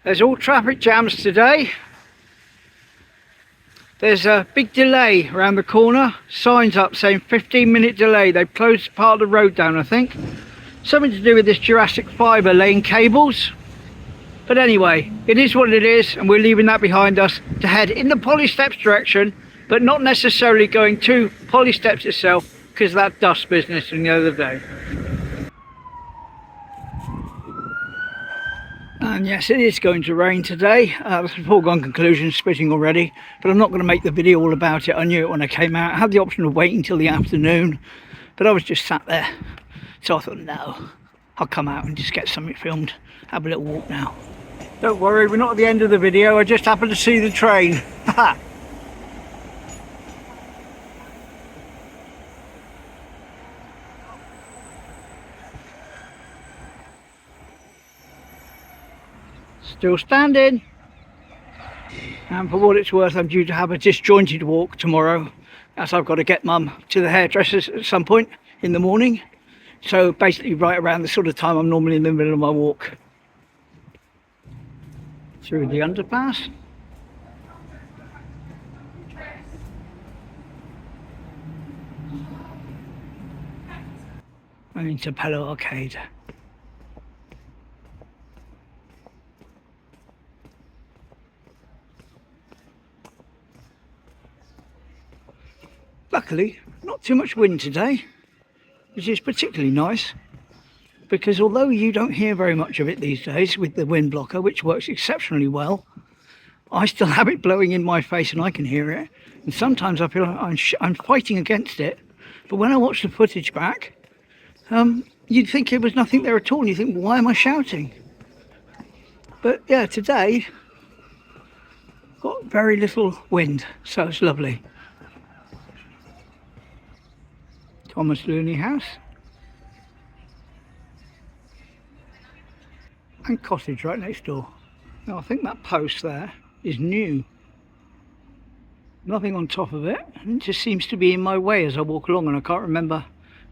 There's all traffic jams today. There's a big delay around the corner. Signs up saying 15-minute delay. They've closed part of the road down, I think. Something to do with this Jurassic fibre laying cables. But anyway, it is what it is, and we're leaving that behind us to head in the Polly Steps direction, but not necessarily going to Polly Steps itself because of that dust business from the other day. And yes, it is going to rain today. That's a foregone conclusion, spitting already. But I'm not going to make the video all about it. I knew it when I came out. I had the option of waiting till the afternoon, but I was just sat there. So I thought, no, I'll come out and just get something filmed. Have a little walk now. Don't worry, we're not at the end of the video. I just happened to see the train. Still standing. And for what it's worth, I'm due to have a disjointed walk tomorrow, as I've got to get Mum to the hairdressers at some point in the morning. So basically right around the sort of time I'm normally in the middle of my walk. Through the underpass. And into Palo Arcade. Luckily, not too much wind today, which is particularly nice, because although you don't hear very much of it these days with the wind blocker, which works exceptionally well, I still have it blowing in my face and I can hear it. And sometimes I feel like I'm fighting against it, but when I watch the footage back, you'd think it was nothing there at all, and you think, why am I shouting? But yeah, today, got very little wind, so it's lovely. Thomas Looney House and cottage right next door. Now I think that post there is new. Nothing on top of it. It just seems to be in my way as I walk along, and I can't remember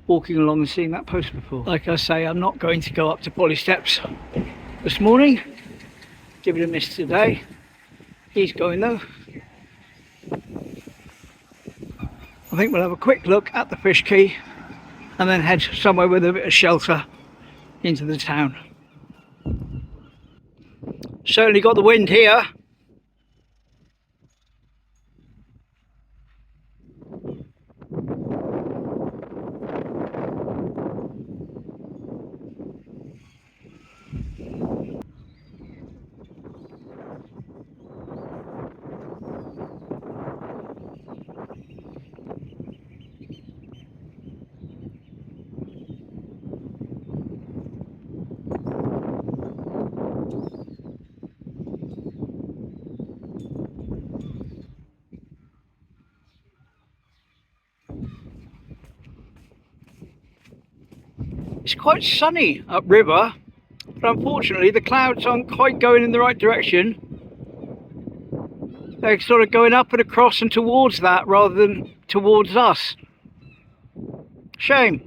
walking along and seeing that post before. Like I say, I'm not going to go up to Polly Steps this morning. Give it a miss today. He's going though. I think we'll have a quick look at the fish quay and then head somewhere with a bit of shelter into the town. Certainly got the wind here. It's quite sunny upriver, but unfortunately the clouds aren't quite going in the right direction. They're sort of going up and across and towards that rather than towards us. Shame.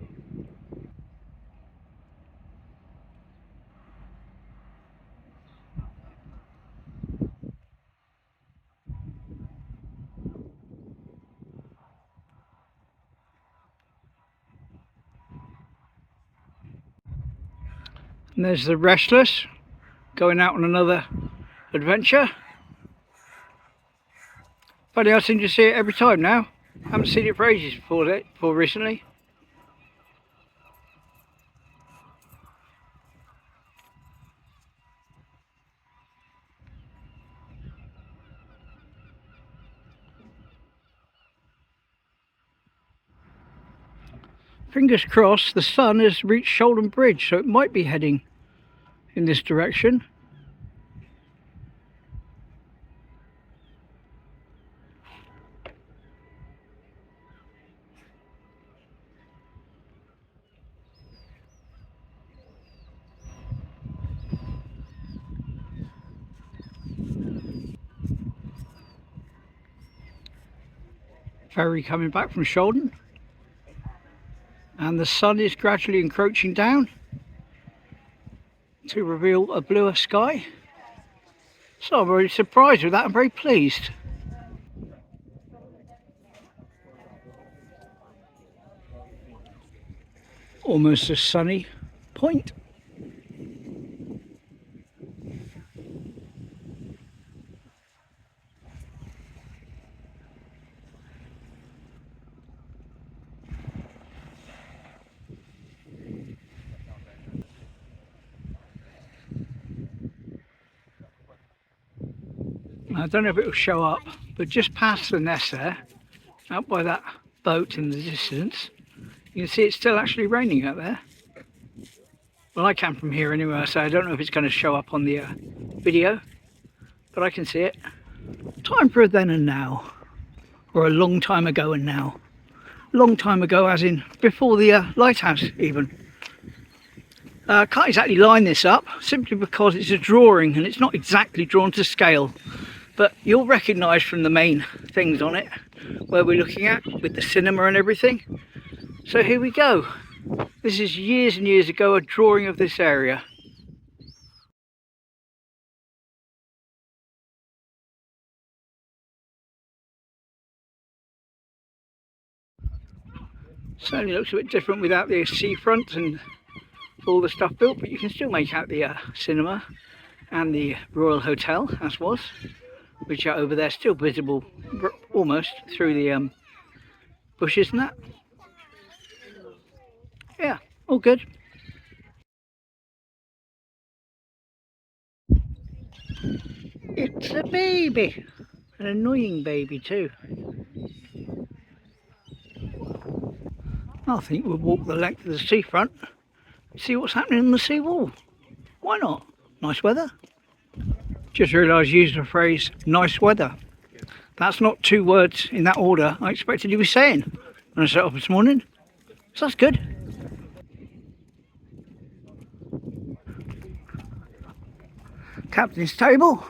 And there's the Restless going out on another adventure. Funny, I seem to see it every time now. I haven't seen it for ages before recently. Fingers crossed the sun has reached Shoulden Bridge, so it might be heading in this direction. Ferry coming back from Shoulden. And the sun is gradually encroaching down to reveal a bluer sky. So I'm very surprised with that. I'm very pleased. Almost a sunny point. I don't know if it will show up, but just past the nest there, out by that boat in the distance, you can see it's still actually raining out there. Well, I can from here anyway, so I don't know if it's going to show up on the video, but I can see it. Time for a then and now, or a long time ago and now. Long time ago as in before the lighthouse even. Can't exactly line this up simply because it's a drawing and it's not exactly drawn to scale, but you'll recognise from the main things on it where we're looking at with the cinema and everything. So here we go. This is years and years ago, a drawing of this area. Certainly looks a bit different without the seafront and all the stuff built, but you can still make out the cinema and the Royal Hotel, as was, which are over there, still visible almost through the bushes and that. Yeah, all good. It's a baby, an annoying baby too. I think we'll walk the length of the seafront, see what's happening on the seawall. Why not? Nice weather. Just realised you used the phrase nice weather. That's not 2 words in that order I expected you to be saying when I set up this morning. So that's good. Captain's table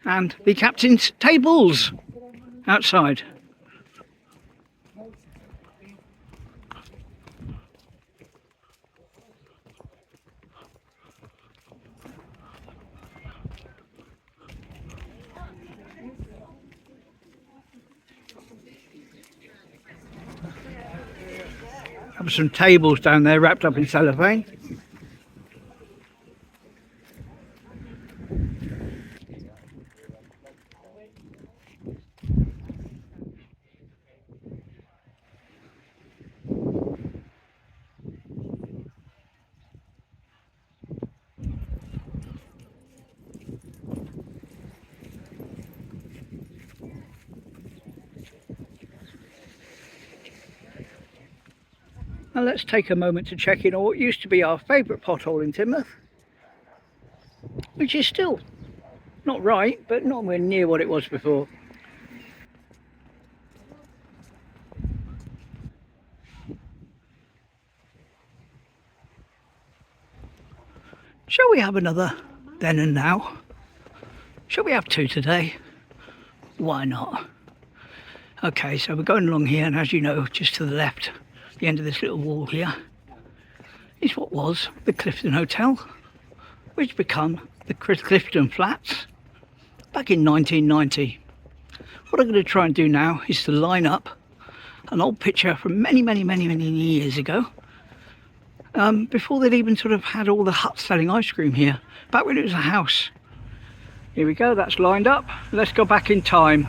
and the captain's tables outside. Have some tables down there wrapped up in cellophane. Now let's take a moment to check in on what used to be our favourite pothole in Teignmouth, which is still not right, but nowhere near what it was before. Shall we have another then and now? Shall we have 2 today? Why not? Okay, so we're going along here, and as you know, just to the left, the end of this little wall here, is what was the Clifton Hotel, which became the Clifton Flats back in 1990. What I'm going to try and do now is to line up an old picture from many years ago, before they'd even sort of had all the huts selling ice cream here, back when it was a house. Here we go, that's lined up. Let's go back in time.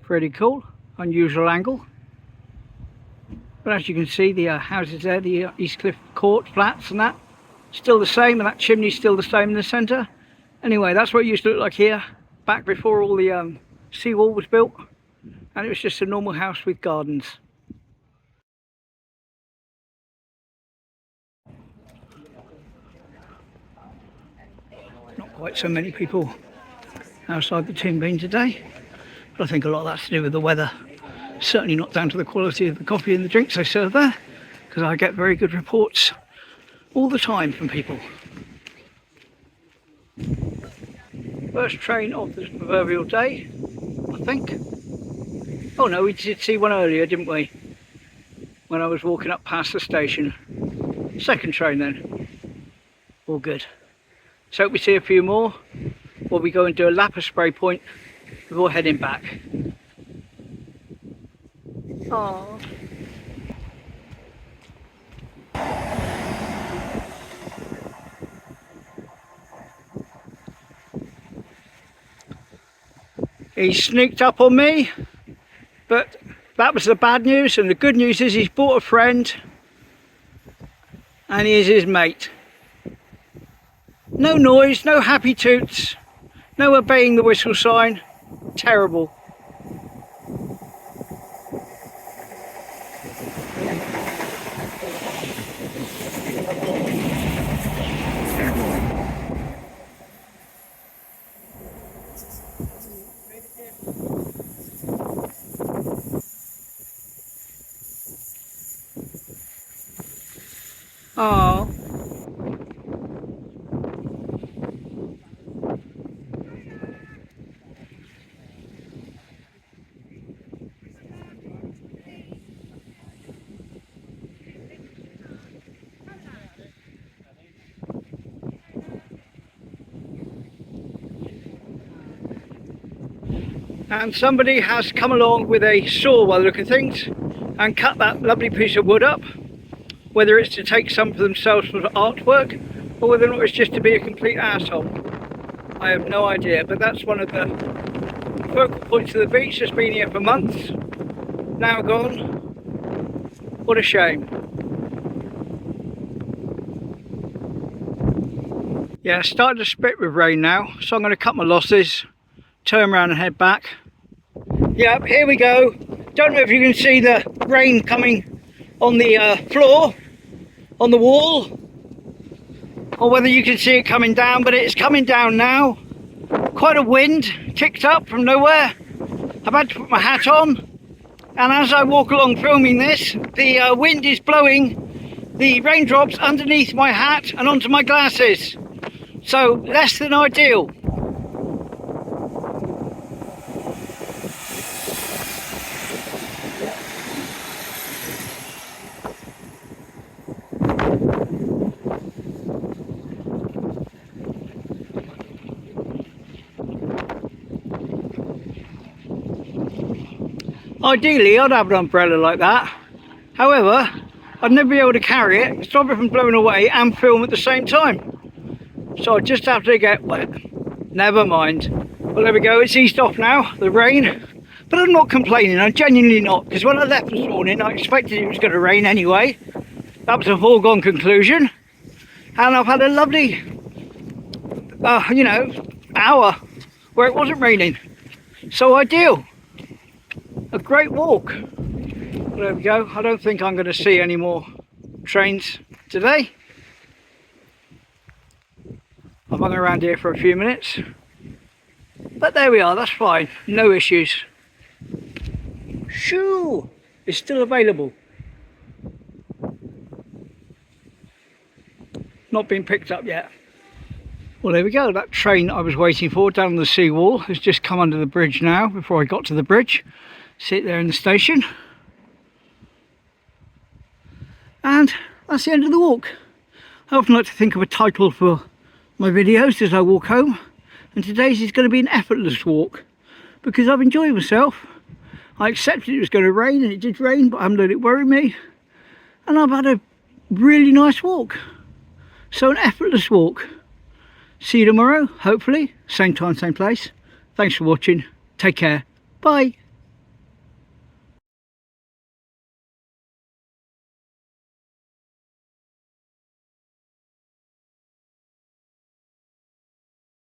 Pretty cool, unusual angle. But as you can see, the houses there, the East Cliff Court flats and that, still the same, and that chimney's still the same in the centre. Anyway, that's what it used to look like here, back before all the seawall was built, and it was just a normal house with gardens. Not quite so many people outside the Tin Bean today, but I think a lot of that's to do with the weather. Certainly not down to the quality of the coffee and the drinks I serve there, because I get very good reports all the time from people. First train of the proverbial day, I think. Oh no, we did see one earlier, didn't we? when I was walking up past the station. Second train then. All good. So hope we see a few more. We'll be going to do a lap of Sprey Point before heading back. Aww. He sneaked up on me, but that was the bad news, and the good news is he's brought a friend and he is his mate. No noise, no happy toots, no obeying the whistle sign. Terrible. Oh. And somebody has come along with a saw by the look of things and cut that lovely piece of wood up, whether it's to take some for themselves for artwork or whether or not it's just to be a complete asshole. I have no idea, but that's one of the focal points of the beach. That's been here for months, now gone. What a shame. Yeah, it's starting to spit with rain now, so I'm going to cut my losses, turn around and head back. Yep, here we go. Don't know if you can see the rain coming on the floor, on the wall, or whether you can see it coming down, but it's coming down now. Quite a wind kicked up from nowhere. I've had to put my hat on, and as I walk along filming this, the wind is blowing the raindrops underneath my hat and onto my glasses. So less than ideal. Ideally, I'd have an umbrella like that. However, I'd never be able to carry it, stop it from blowing away and film at the same time. So I just have to get wet. Never mind. Well, there we go. It's eased off now, the rain. But I'm not complaining. I'm genuinely not. Because when I left this morning, I expected it was going to rain anyway. That was a foregone conclusion. And I've had a lovely, you know, hour where it wasn't raining. So ideal. A great walk. Well, there we go. I don't think I'm going to see any more trains today. I've hung around here for a few minutes, but there we are. That's fine, no issues. SHOOOOE is still available. Not been picked up yet. Well, there we go. That train I was waiting for down the seawall has just come under the bridge now. Before I got to the bridge, sit there in the station, and that's the end of the walk. I often like to think of a title for my videos as I walk home, and today's is going to be an effortless walk because I've enjoyed myself. I accepted it was going to rain, and it did rain, but I haven't let it worry me, and I've had a really nice walk. So an effortless walk. See you tomorrow, hopefully, same time, same place. Thanks for watching. Take care. Bye.